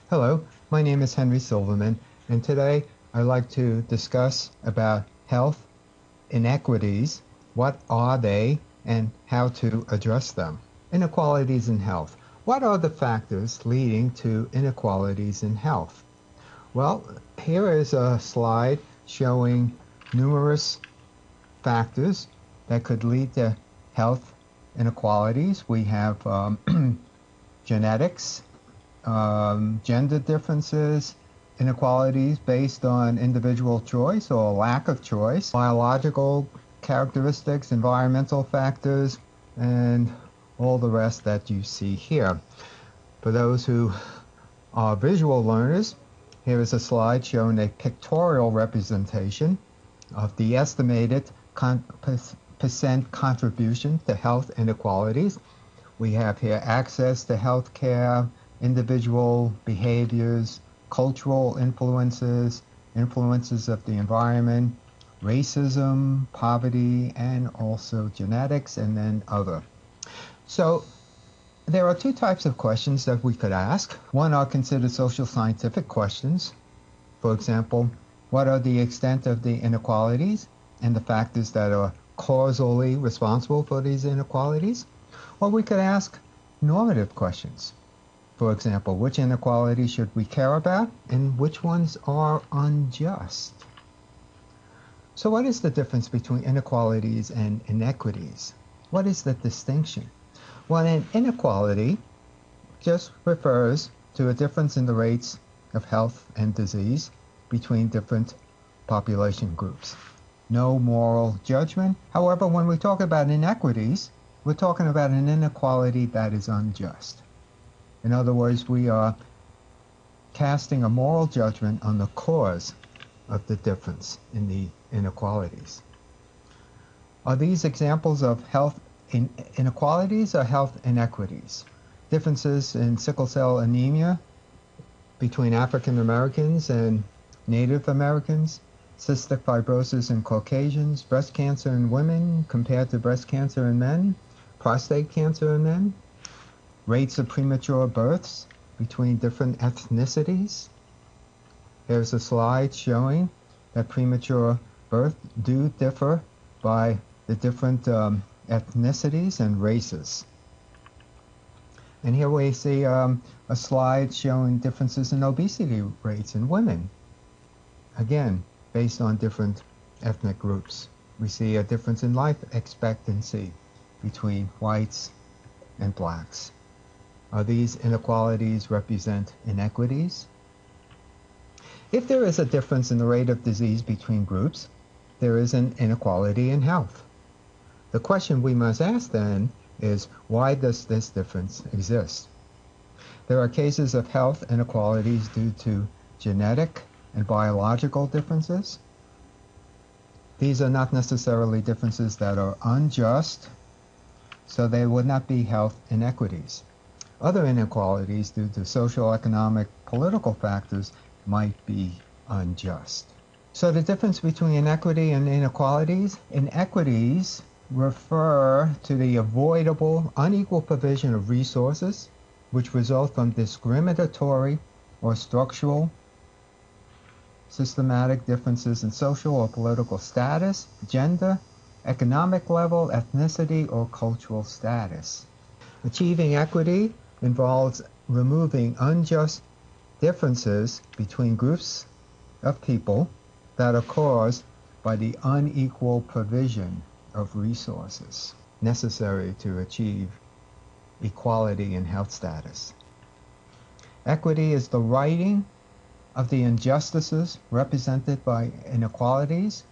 Hello, my name is Henry Silverman, and today I'd like to discuss about health inequities, what are they, and how to address them. Inequalities in health. What are the factors leading to inequalities in health? Well, here is a slide showing numerous factors that could lead to health inequalities. We have genetics, gender differences, inequalities based on individual choice or lack of choice, biological characteristics, environmental factors, and all the rest that you see here. For those who are visual learners, here is a slide showing a pictorial representation of the estimated percent contribution to health inequalities. We have here access to health care, individual behaviors, cultural influences, influences of the environment, racism, poverty, and also genetics, and then other. So there are two types of questions that we could ask. One are considered social scientific questions. For example, what are the extent of the inequalities and the factors that are causally responsible for these inequalities? Or we could ask normative questions. For example, which inequalities should we care about and which ones are unjust? So what is the difference between inequalities and inequities? What is the distinction? Well, an inequality just refers to a difference in the rates of health and disease between different population groups. No moral judgment. However, when we talk about inequities, we're talking about an inequality that is unjust. In other words, we are casting a moral judgment on the cause of the difference in the inequalities. Are these examples of health inequalities or health inequities? Differences in sickle cell anemia between African Americans and Native Americans, cystic fibrosis in Caucasians, breast cancer in women compared to breast cancer in men, prostate cancer in men, rates of premature births between different ethnicities. Here's a slide showing that premature births do differ by the different ethnicities and races. And here we see a slide showing differences in obesity rates in women. Again, based on different ethnic groups. We see a difference in life expectancy between whites and blacks. Are these inequalities represent inequities? If there is a difference in the rate of disease between groups, there is an inequality in health. The question we must ask then is, why does this difference exist? There are cases of health inequalities due to genetic and biological differences. These are not necessarily differences that are unjust, so they would not be health inequities. Other inequalities due to social, economic, political factors might be unjust. So the difference between inequity and inequalities: inequities refer to the avoidable, unequal provision of resources which result from discriminatory or structural, systematic differences in social or political status, gender, economic level, ethnicity, or cultural status. Achieving equity involves removing unjust differences between groups of people that are caused by the unequal provision of resources necessary to achieve equality in health status. Equity is the righting of the injustices represented by inequalities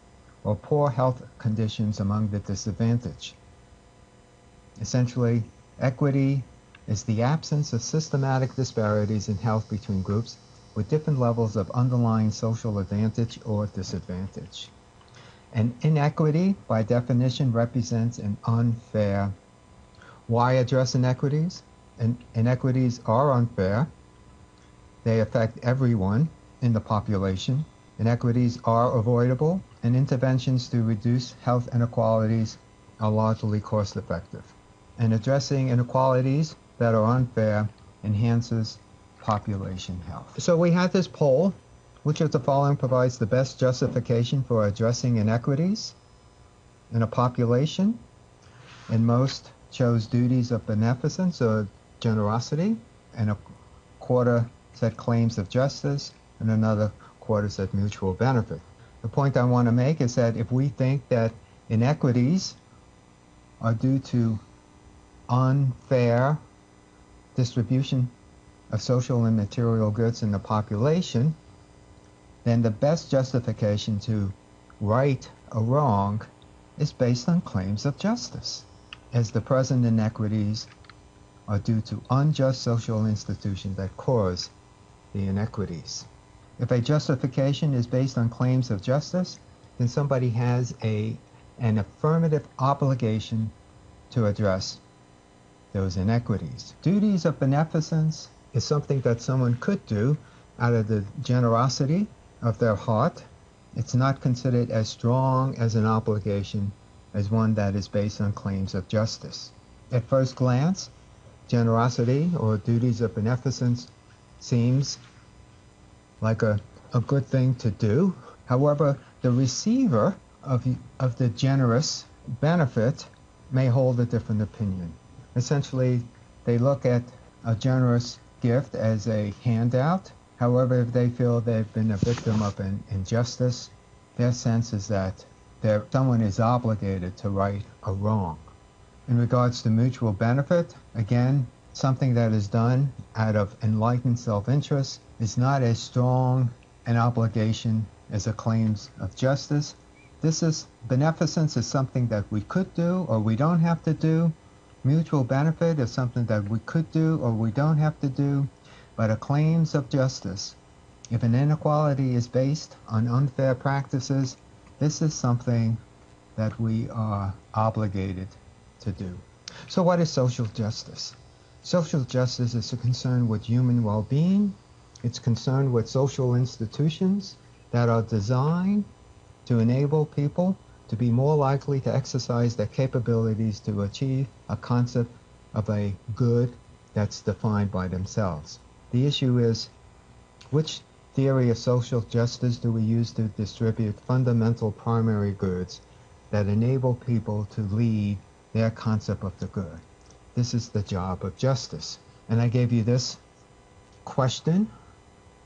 or poor health conditions among the disadvantaged. Essentially, equity is the absence of systematic disparities in health between groups with different levels of underlying social advantage or disadvantage. And inequity, by definition, represents an unfair. Why address inequities? Inequities are unfair. They affect everyone in the population. Inequities are avoidable, and interventions to reduce health inequalities are largely cost-effective. And addressing inequalities that are unfair enhances population health. So we had this poll, which of the following provides the best justification for addressing inequities in a population? And most chose duties of beneficence or generosity, and a quarter said claims of justice, and another quarter said mutual benefit. The point I want to make is that if we think that inequities are due to unfair distribution of social and material goods in the population, then the best justification to right a wrong is based on claims of justice, as the present inequities are due to unjust social institutions that cause the inequities. If a justification is based on claims of justice, then somebody has an affirmative obligation to address those inequities. Duties of beneficence is something that someone could do out of the generosity of their heart. It's not considered as strong as an obligation as one that is based on claims of justice. At first glance, generosity or duties of beneficence seems like a good thing to do. However, the receiver of the generous benefit may hold a different opinion. Essentially, they look at a generous gift as a handout. However, if they feel they've been a victim of an injustice, their sense is that someone is obligated to right a wrong. In regards to mutual benefit, again, something that is done out of enlightened self-interest is not as strong an obligation as a claims of justice. Beneficence is something that we could do or we don't have to do. Mutual benefit is something that we could do or we don't have to do. But a claims of justice, if an inequality is based on unfair practices, this is something that we are obligated to do. So what is social justice? Social justice is concerned with human well-being. It's concerned with social institutions that are designed to enable people to be more likely to exercise their capabilities to achieve a concept of a good that's defined by themselves. The issue is, which theory of social justice do we use to distribute fundamental primary goods that enable people to lead their concept of the good? This is the job of justice. And I gave you this question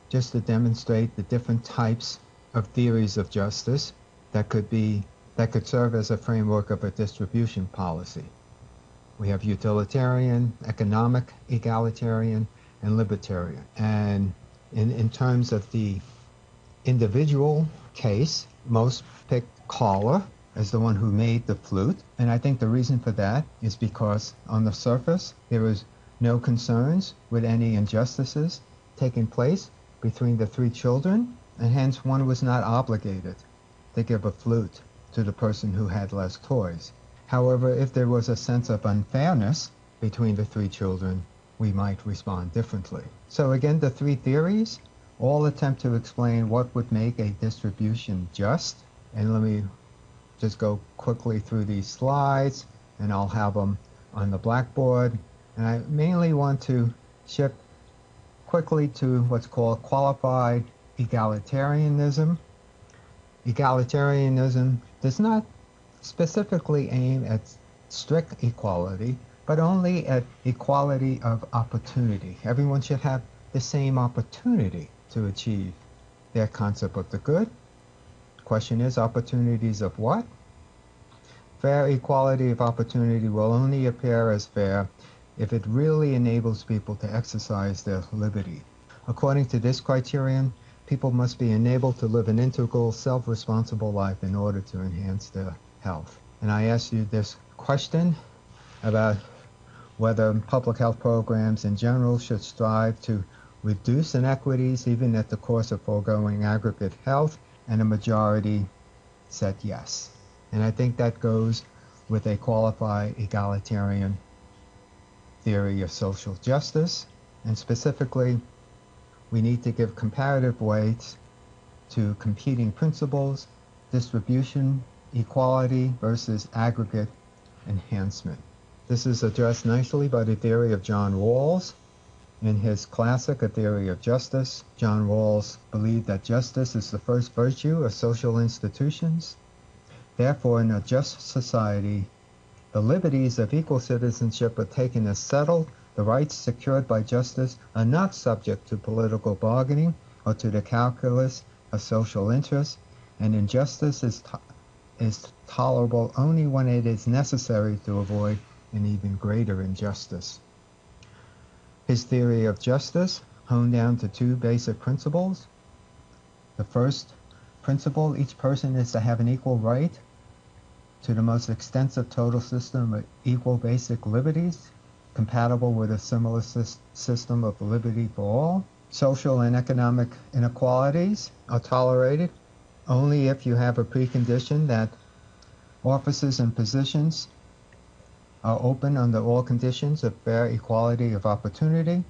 just to demonstrate the different types of theories of justice that could serve as a framework of a distribution policy. We have utilitarian, economic, egalitarian, and libertarian. And in terms of the individual case, most pick Caller as the one who made the flute. And I think the reason for that is because on the surface, there was no concerns with any injustices taking place between the three children, and hence one was not obligated to give a flute to the person who had less toys. However, if there was a sense of unfairness between the three children, we might respond differently. So again, the three theories all attempt to explain what would make a distribution just. And let me just go quickly through these slides, and I'll have them on the blackboard. And I mainly want to shift quickly to what's called qualified egalitarianism. Egalitarianism does not specifically aim at strict equality, but only at equality of opportunity. Everyone should have the same opportunity to achieve their concept of the good. The question is, opportunities of what? Fair equality of opportunity will only appear as fair if it really enables people to exercise their liberty. According to this criterion, people must be enabled to live an integral, self-responsible life in order to enhance their health. And I asked you this question about whether public health programs in general should strive to reduce inequities even at the cost of foregoing aggregate health, and a majority said yes. And I think that goes with a qualified egalitarian theory of social justice, and specifically, we need to give comparative weights to competing principles, distribution, equality versus aggregate enhancement. This is addressed nicely by the theory of John Rawls, In his classic, A Theory of Justice, John Rawls believed that justice is the first virtue of social institutions. Therefore, in a just society, the liberties of equal citizenship are taken as settled. The rights secured by justice are not subject to political bargaining or to the calculus of social interests, and injustice is tolerable only when it is necessary to avoid an even greater injustice. His theory of justice honed down to two basic principles. The first principle, each person is to have an equal right to the most extensive total system of equal basic liberties, compatible with a similar system of liberty for all. Social and economic inequalities are tolerated only if you have a precondition that offices and positions are open under all conditions of fair equality of opportunity,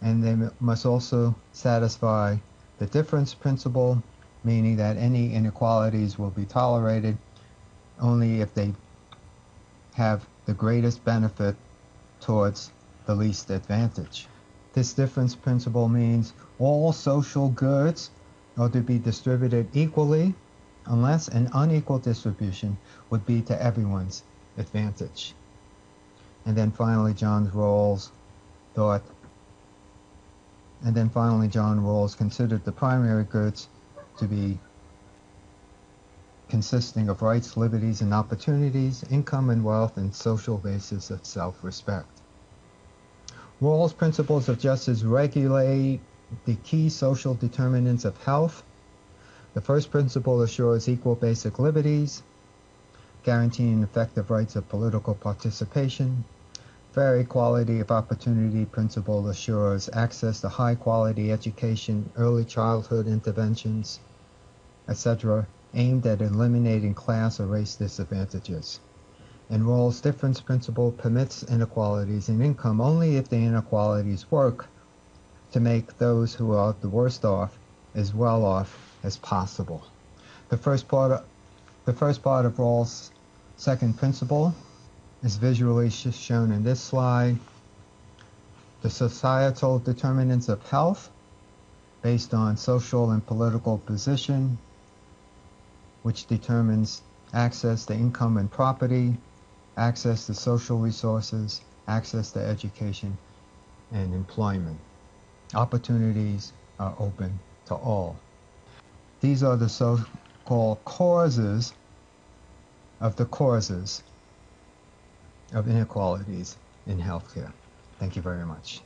and they must also satisfy the difference principle, meaning that any inequalities will be tolerated only if they have the greatest benefit towards the least advantage. This difference principle means all social goods are to be distributed equally unless an unequal distribution would be to everyone's advantage. And then finally, John Rawls considered the primary goods to be consisting of rights, liberties, and opportunities, income and wealth, and social basis of self-respect. Rawls' principles of justice regulate the key social determinants of health. The first principle assures equal basic liberties, guaranteeing effective rights of political participation. Fair equality of opportunity principle assures access to high-quality education, early childhood interventions, etc., aimed at eliminating class or race disadvantages. And Rawls' difference principle permits inequalities in income only if the inequalities work to make those who are the worst off as well off as possible. The first part of Rawls' second principle is visually shown in this slide. The societal determinants of health based on social and political position, which determines access to income and property, access to social resources, access to education and employment. Opportunities are open to all. These are the so-called causes of inequalities in healthcare. Thank you very much.